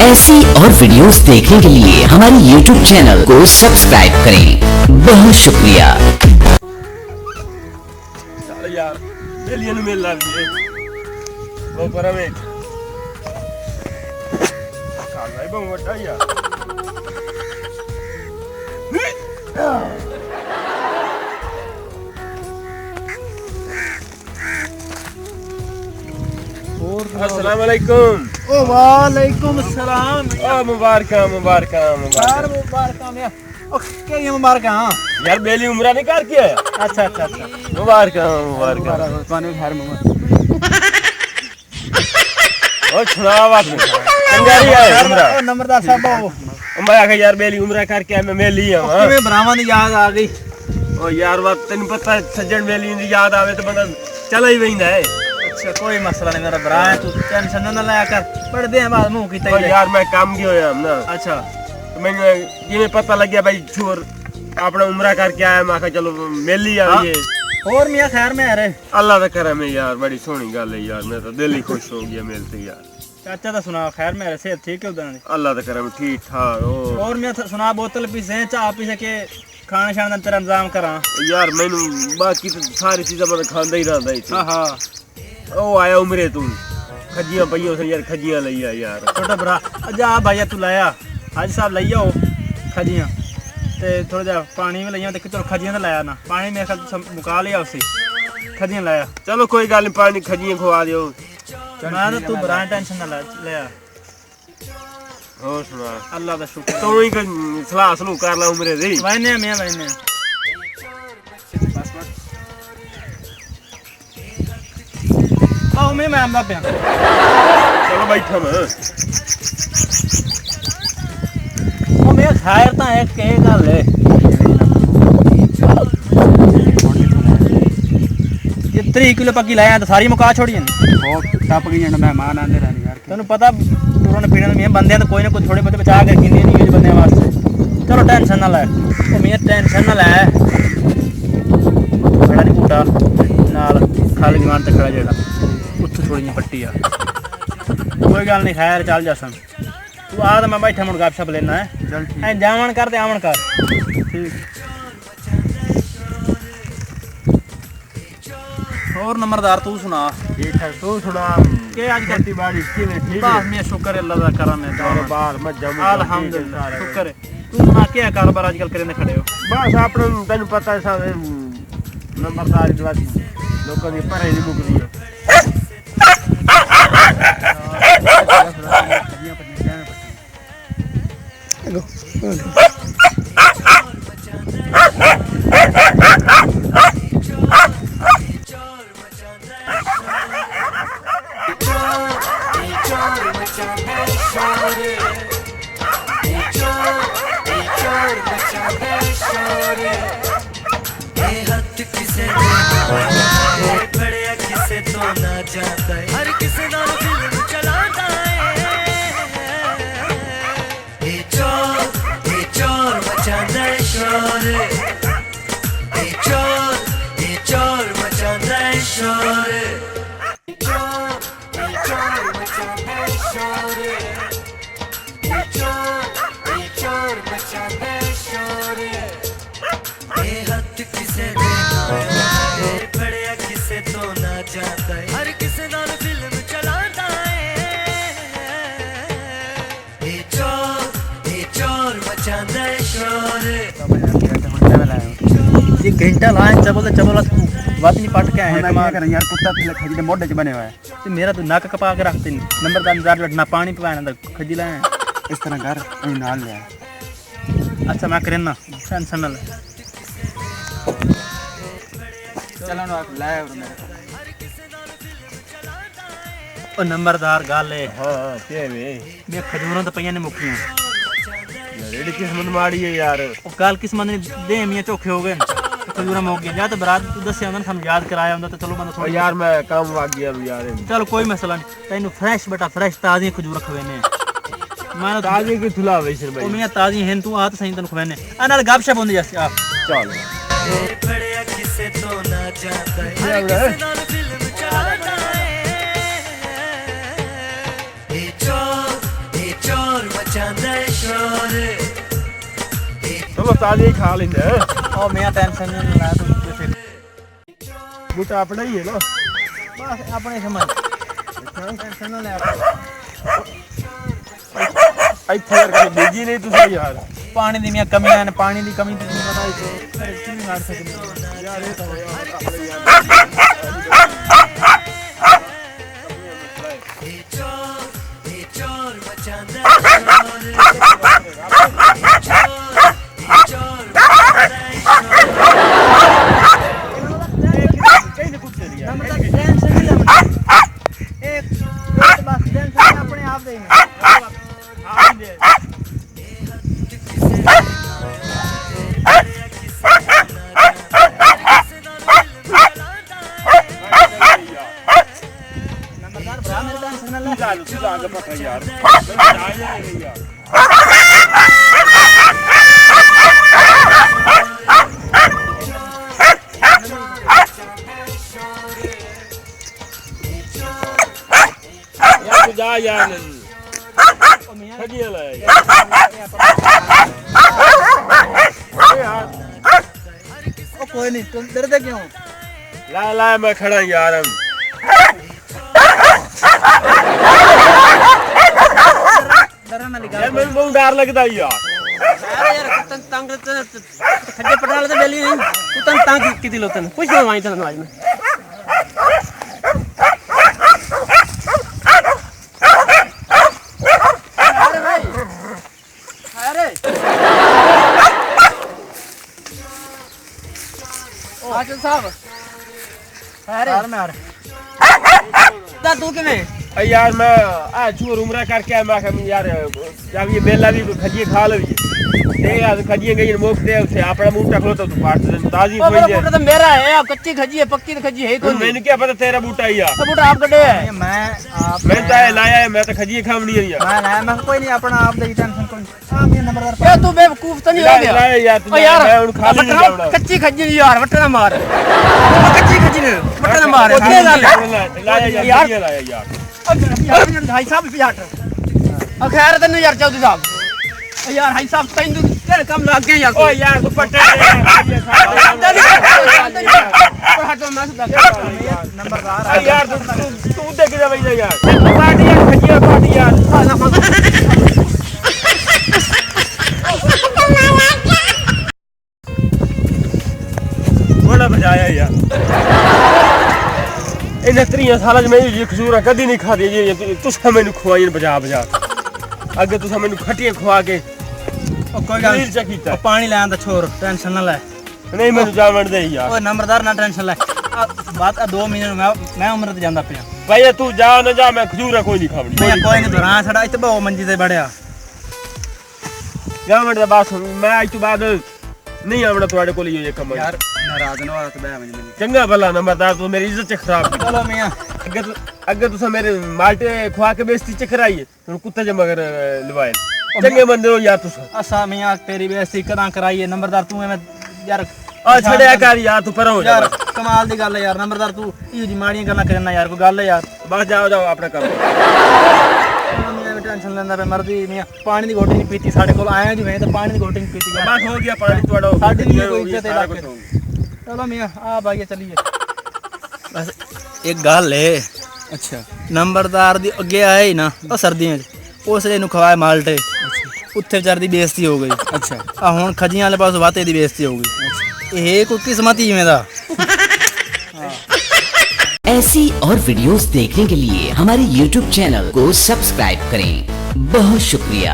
ऐसी और वीडियोस देखने के लिए हमारे YouTube चैनल को सब्सक्राइब करें। बहुत शुक्रिया। चल यार बेलियां नु मेल लग गई वो पर में काल भाई बहुत बड़ा यार अस्सलाम वालेकुम। ओ वालेकुम सलाम। ओ मुबारक मुबारक यार मुबारक या ओ के ये मुबारक हां यार बेली उम्रा नहीं कर के आया। अच्छा अच्छा अच्छा मुबारक मुबारक पानी घर में ओ सुना बात में कंगारी आया उम्रा। ओ नंबरदार साहब मैं आखा यार बेली उम्रा करके आया मैं मेली हां तुम्हें भरावां दी याद आ गई। ओ यार बात तैਨੂੰ पता सज्जन बेली दी याद आवे तो बंदा चला ही वैंदा है। अच्छा कोई मसला नहीं मेरा भरा है तू टेंशन ना लिया कर पढ़दे हैं बाद मुंह कीता ही यार मैं काम की होया ना। अच्छा तो मैंने जिवें पता लग गया भाई छोर अपना उम्रा करके आया मैं आखा चलो मेली आ गई है। और मियां खैर में अरे अल्लाह दा करम है यार बड़ी सोहनी गल है यार मैं तो दिल ही खुश हो गया मिलते यार। चाचा दा सुना खैर में सेहत ठीक है उधर अल्लाह दा करम ठीक ठाक और मियां सुना बोतल पी से चाह पी के खाने शाने दा तेरा इंतजाम करा यार मैनू बाकी तो सारी चीज़ां मैं खांदा ही रहंदा ही हां हां ओ आया उमरे तू खजियां पईयां उस यार खजियां लई आ यार छोटा भरा जा भैया तू लाया हाजी साहब लई आओ खजियां ते थोड़ा जा पानी में लईया ते चलो खजियां तो लाया ना पानी मेरे ख्याल मुका लिया उसी खजियां लाया। चलो कोई गल नहीं पानी खजियां खवा दियो मैं तो तू बरा टेंशन ना लिया और सुना अल्लाह दा शुक्र तू ही सलाह सलू कर ला उमरे दी वैने मैं वैने आओ मैं आंदा पिया चलो बैठा मैं ओ मेरा खैर ता एक के गल है ये 3 किलो पक्की लाया तो सारी मुका छोड़ी ओ टप गई ना मेहमान आंदे रहने यार तन्नू पता पूरा पीने में बंदे तो कोई ना कोई थोड़े बहुत बचा के रखी नहीं है बंदे वास्ते। चलो टेंशन ना ले ओ मैं टेंशन ना ले बड़ा नहीं बूटा नाल खाली दीवान ते खड़ा जेड़ा उत्थे थोड़ी जी पट्टी आ कोई गल नहीं खैर चल जासन तू आ तो मैं बैठा मुड़ गपशप लेना है चल ठीक है जावन कर ते आवन कर ठीक। और नंबरदार तू सुना ठीक है तू सुना के आज खेती बाड़ी किवें ठीक बस मैं शुक्र है अल्लाह दा करम है कारोबार मज्जा अल्हम्दुलिल्लाह शुक्र है तू सुना क्या कारोबार आजकल करने खड़े हो बस अपने तेन पता है सब नंबरदार के बाद लोगों की पढ़ाई नहीं मुकदी है। हर किसे नाल फिल्म चलाता है चोर मचांदा है शोर चोर मचांदा है शोर चोर मचांदा है शोर चोर मचांदा है शोर ये हथ किसे दे बड़े किसे तो ना जाता है हर किसे नाल फिल्म चलाता है चोर मचांदा है शोर ये घंटा लाए चबल बात नहीं पट के आए मैं कर यार कुत्ता थले खजी दे मोढे च बने हुआ है ते मेरा तो नक कपा के रखते नहीं नंबरदार बैठना पानी पिवाना तो खजी लाए इस तरह कर अभी नाल ले आ। अच्छा मैं करना टेंशन ना ले चलो ना लाए और मेरे ओ नंबरदार गल है हाँ के वे मैं खजूरों तो पईयां ने मुखियां यार एडी किस्मत माड़ी है यार ओ कल किस्मत ने दे मियां चोखे हो गए खजूरा मुक गया तो बरात तू दस्या उन्होंने हम याद कराया होंदा तो चलो बंदा और थोड़ा यार मैं काम वाग गया यार चलो कोई मसला नहीं तैनू फ्रेश बेटा फ्रेश ताजी खजूर खवेने मैं ताजे की थुला वैसे ओ भाई मियां ताजी हैं तू आ तो सही तन खवेने आ नाल गपशप होंदी जैसे आ चल बड़े किसे तो ना जाता है हर किसे नाल फिल्म चलाता है चोर मचांदा है शोर चलो ताजे ही खा लेंगे हैं? ओ मियां टेंशन नहीं ला तू फिर बूटा अपना ही है ना बस अपने समझ टेंशन ना ले ਇੱਥੇ ਯਾਰ ਕਦੇ ਬੀਜੀ ਨਹੀਂ ਤੁਸੀਂ ਯਾਰ पानी दी मियां कमियां ने पानी दी कमी तुझे पता ही तो कितनी मार सकती ਯਾਰ ਇਹ ਤਾਂ ਹੋਇਆ ਆਪਣੇ ਯਾਰ ये चोर मचांदा है शोर ये चोर मचांदा है शोर टेंशन नहीं ले एक बस टेंशन अपने आप देंगे नंबरदार भरा मेरे टेंशन ना ले सुधा का पता यार यार जा यार खजिया लाया यार ओ कोई नहीं तुम डरते क्यों ला ला मैं खड़ा यार हम डरना लगा यार मेरे बहुत डर लगता है यार अरे यार तन तंग खड्डे पटाले तो बेली नहीं तू तन तंग किती लोतन कुछ ना वाई तन आज में अरे भाई अरे ओ आचल साहब अरे यार मैं दा तू किने यार मैं आज चूर उम्र करके आया मैं कहा यार जब ये मेला भी खजिए खा लो ये यार खजिए गई मुफ्त है उसे अपना मुंह टकलो तो तू फाट दे ताजी ओ कोई मेरा है बूटा तो मेरा है अब कच्ची खजी है पक्की तो खजी है कोई मैंने क्या पता तेरा बूटा ही यार तो बूटा आप कटे है मैं आप मैं तो लाया है मैं तो खजिए खावनी है यार मैं लाया मैं कोई नहीं अपना आप दी टेंशन कोई हां मेरा नंबरदार ए तू बेवकूफ तो नहीं हो गया लाया यार तू ओ यार मैं उन खा नहीं जावड़ा कच्ची खजी यार वटना मार कच्ची खजी ने वटना मार क्या गल है लाया यार लाया यार भाई साहब पियाट खैर तन्नू यार चौधरी साहब यार भाई साहब तैनू तेरे कम लग गए यार ओ यार तू पट्टे हटो मैं नंबरदार यार तू देख जा भाई यार पार्टी यार खजिए पार्टी यार बड़ा बजाया यार इन्हें 3 साल में ये खजूर कदी नहीं खा दी तुसा मैनू खवाई बजा बजा अगे तुसा मैनू खटिया खवा के कोई गल चा कीता पानी लैन दा छोड़ टेंशन ना ले नहीं मैनू जावण दे यार ओए नंबरदार ना टेंशन ले बात 2 महीने मैं उम्र ते जांदा पिया भाई तू जा ना जा मैं खजूर कोई नहीं खावनी मैं कोई नहीं धरा छड़ा इते बहु मंजी ते बड़या जावण दे बस मैं आज तो बाद नहीं आवड़ा ਤੁਹਾਡੇ ਕੋਲ ਇਹ ਕੰਮ यार नाराज ना हो तो बह मुझे ਚੰਗਾ ਭਲਾ ਨੰਬਰਦਾਰ ਤੂੰ ਮੇਰੀ ਇੱਜ਼ਤ ਚ ਖਰਾਬ ਕੀਤੀ चलो मियां ਅੱਗੇ ਤੁਸੀਂ ਮੇਰੇ ਮਾਲਟੇ ਖਵਾ ਕੇ ਬੇਇੱਜ਼ਤੀ ਚ ਕਰਾਈ ਹੁਣ ਕੁੱਤੇ ਜ ਮਗਰ ਲਵਾਏ ਚੰਗੇ ਬੰਦੇ ਹੋ ਯਾਰ ਤੁਸੀਂ असा मियां तेरी बेइज्जती कदा कराई है नंबरदार तू मैं यार ਆ ਛੜਿਆ ਕਰ ਯਾਰ ਤੂੰ ਪਰੋ यार कमाल दी गल है यार नंबरदार तू इहो जी माड़ियां गल्लां करना यार कोई गल है यार ਬਸ ਜਾਓ ਜਾਓ ਆਪਣਾ ਕੰਮ मियां भी टेंशन लेंदा पे मरदी मियां पानी दी घोटी नहीं पीती साडे कोल आया जी मैं तो पानी दी घोटी नहीं पीती यार ਬਸ ਹੋ ਗਿਆ ਪਾਣੀ ਤੁਹਾਡਾ साडी भी कोई इज्जत है इलाके चलो मियां आ भाई चलिए बस एक गल है अच्छा नंबरदार दी अगे आए ही ना ओ सर्दियां च उसले नु खवाए माल्टे उत्थे विचार दी बेइज्जती हो गई अच्छा आ हुन खजियां वाले पास वाते दी बेइज्जती हो गई ये कोई किस्मत ही में दा ऐसी और वीडियोस देखने के लिए हमारे YouTube चैनल को सब्सक्राइब करें। बहुत शुक्रिया।